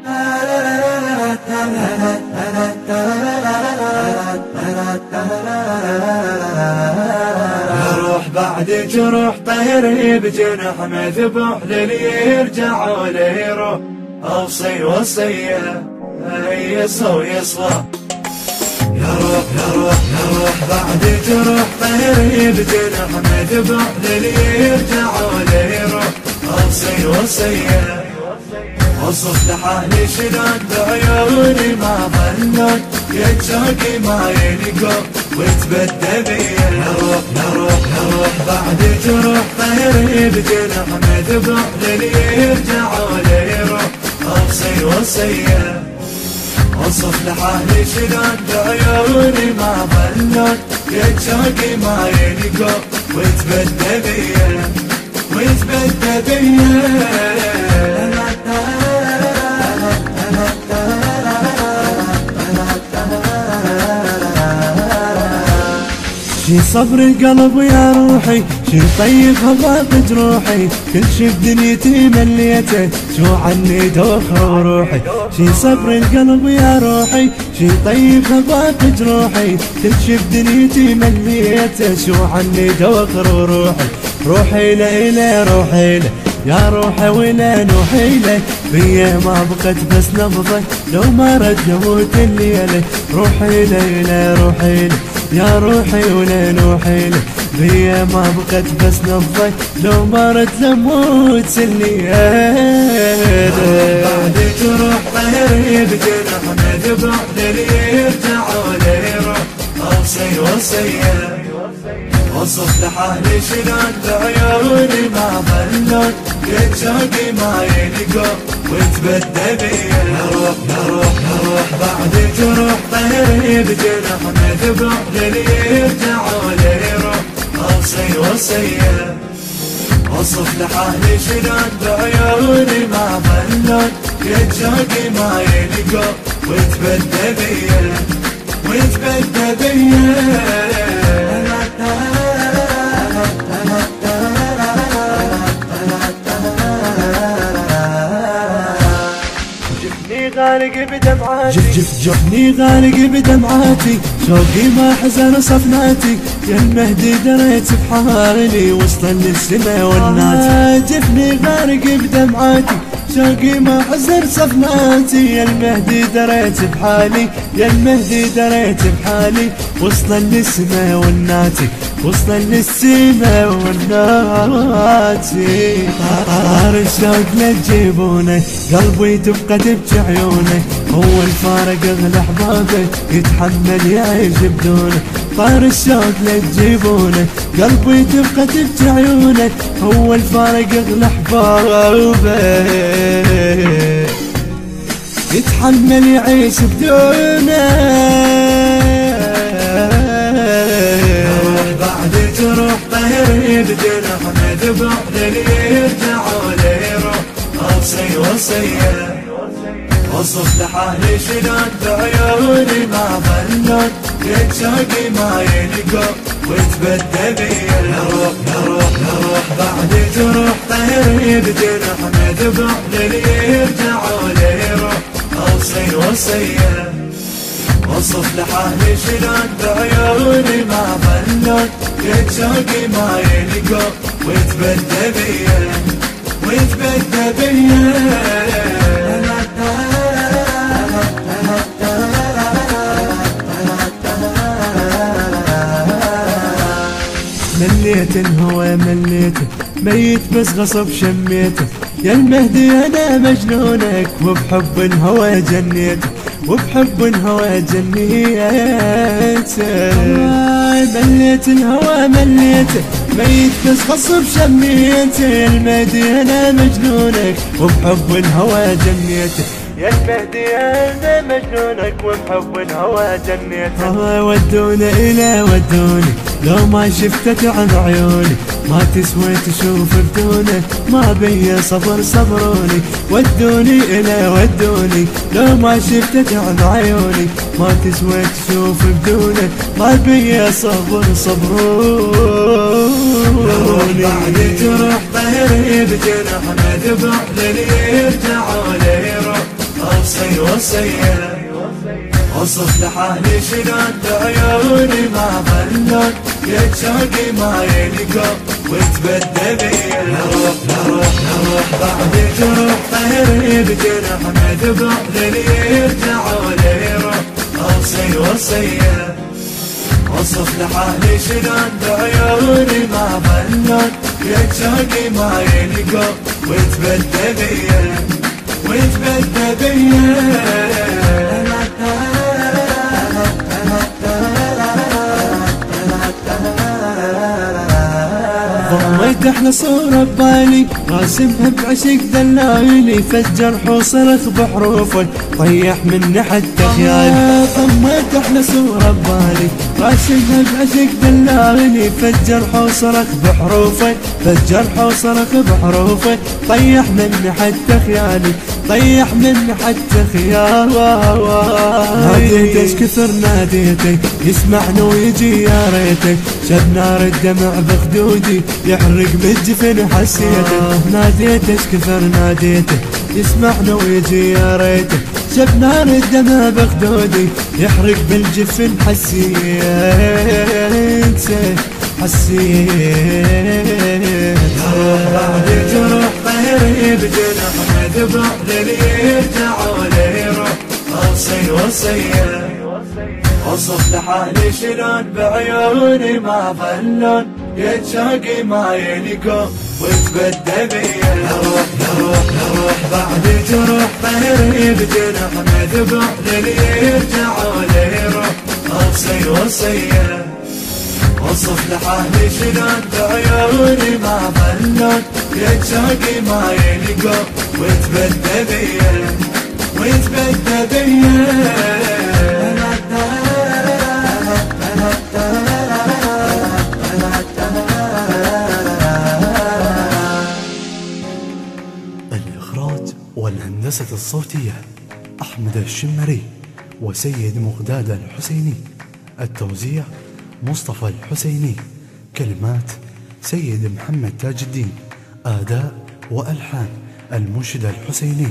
روح بعد جروح طيري بجنح مذبوح للي يرجع ولا يروح. أوصي وصية يصى ويصغى. يا روح يا روح يا روح بعد جروح طيري بجنح مذبوح للي يرجع ولا يروح. أوصي وصية وصف لحالي شلون بعيوني ما ظلون يتشوقي ما يلقون وتبدى بيا. يا روح يا روح يا روح بعد جروح طيري بجنح مذبوح للي يرجع ولا يروح. أوصي وصية وصف لحالي شلون بعيوني ما ظلون يتشوقي ما يلقون وتبدى بيا وتبدى بيا. شي صبر القلب يا روحي شي طيب هواك جروحي كل شي بدنيتي مليته شو عني دوخر وروحي. شي صبر القلب يا روحي شي طيب هواك جروحي كل شي بدنيتي مليته شو عني دوخر وروحي. روحي له روحي له يا روحي ولا نوحي له بيا ما بقت بس نبضه لو ما رد يموت الليله. روحي له روحي له يا روحي ولا نوحي له بيا ما بقت بس نبضه لو ما رد لموت الليله. بعد جروح طيري بجنح مذبوح للي يرجع ولا يروح. أوصي وصية وصف لحالي شلون بعيوني ما ظلون يتشوقي ما يلقون وتبدى بيا. يا روح يا روح يا روح بعد جروح طيري بجنح مذبوح للي يرجع ولا يروح. أوصي وصية وصف لحالي شلون بعيوني ما ظلون يتشوقي ما يلقون وتبدى بيا وتبدى بيا. غارق بدمعاتي جفني غارق بدمعاتي شوقي ما حزن صفناتي يا المهدي دريت بحالي وصلا للسما والناتي. جفني غارق بدمعاتي شوقي ما حزن صفناتي يا المهدي دريت بحالي يا المهدي دريت بحالي وصلا للسما والناتي وصلا للسما والناتي. طار الشوق لا تجيبونه قلبي تبقى تبكي عيونه هو الفارق اغلى احبابه يتحمل يعيش بدونه. طار الشوق لا تجيبونه قلبي تبقى تبكي عيونه هو الفارق اغلى احبابه يتحمل يعيش بدونه. جروح طيري بجنح مذبوح للي يرجع ولا يروح. أوصي وصية وصف لحالي شلون بعيوني ما ظلون يتشوقي ما يلقون وتبدى بيا. يا روح يا روح يا روح بعد جروح طيري بجنح مذبوح للي يرجع ولا يروح. أوصي وصية وصف لحالي شلون بعيوني ما ظلون يتشوقي ما يلقون وتبدى بيا وتبدى بيا. مليت الهوى مليته ميت بس غصب شميته يا المهدي انا مجنونك وبحب الهوى جنيته وبحب الهوى جنيته. مليت الهوى مليته ميت بس غصب شميته يا المهدي انا مجنونك وبحب الهوى جنيته يا المهدي انا مجنونك وبحب الهوى جنيته. ودونا الى ودوني لو ما شفتك عن عيوني ما تسوي تشوف بدونه ما بي صبر صبروني. ودوني الى ودوني لو ما شفتك عن عيوني ما تسوي تشوف بدونه ما بي صبر صبروني. بعد جروح طيري بجنح مذبوح للي يرجع ولا يروح. اوصي وصية اوصف لحالي شلون بعيوني ما ظلون يا شوقي ما يلقى وتبدى بيا نروح بعد جروح طيري بجرح مذبوح للي يرجع ولا يروح اوصي وصية اوصف لحالي شلون بعيوني ما ظلون يا شوقي ما يلقى وتبدى بيا ضميت احلى صورة ببالي راسمها بعشق دلالي فالجرح وصرخ بحروفه طيح مني حتى خيالي ضميت احلى صورة ببالي راسمها بعشق دلالي فالجرح وصرخ بحروفه فالجرح وصرخ بحروفه طيح مني حتى خيالي طيح مني حتى خيالي ناديتك كثر ناديتك يسمعني ويجي يا ريتك شب نار الدمع بخدودي يحرق بالجفن حسيته ناديتك كثر ناديتك يسمعني ويجي يا ريتك شب نار الدمع بخدودي يحرق بالجفن حسيته بعد جروح طيري بجنح مذبوح للي يرجع ولا يروح اوصي وصية اوصف لحالي شلون بعيوني ما ظلون يا شوقي ما يلقوا وتبدى بيا نروح بعد جروح طيري بجنح مذبوح للي يرجع ولا يروح اوصي وصية اوصف لحالي شلون بعيوني ما ظلون يا شوقي ما يلقوا وتبدى بيا الإخراج والهندسة الصوتية أحمد الشمري وسيد مقداد الحسيني. التوزيع مصطفى الحسيني. كلمات سيد محمد تاج الدين. أداء وألحان المنشد الحسيني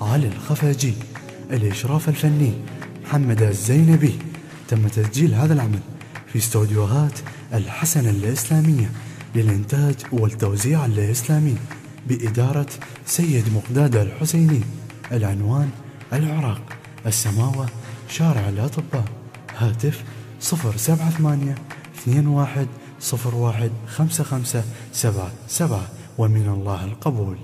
علي الخفاجي. الإشراف الفني محمد الزينبي. تم تسجيل هذا العمل في استوديوهات الحسن الإسلامية للإنتاج والتوزيع الإسلامي بإدارة سيد مقداد الحسيني. العنوان العراق، السماوة، شارع الأطباء. هاتف 078-2101-5577. ومن الله القبول.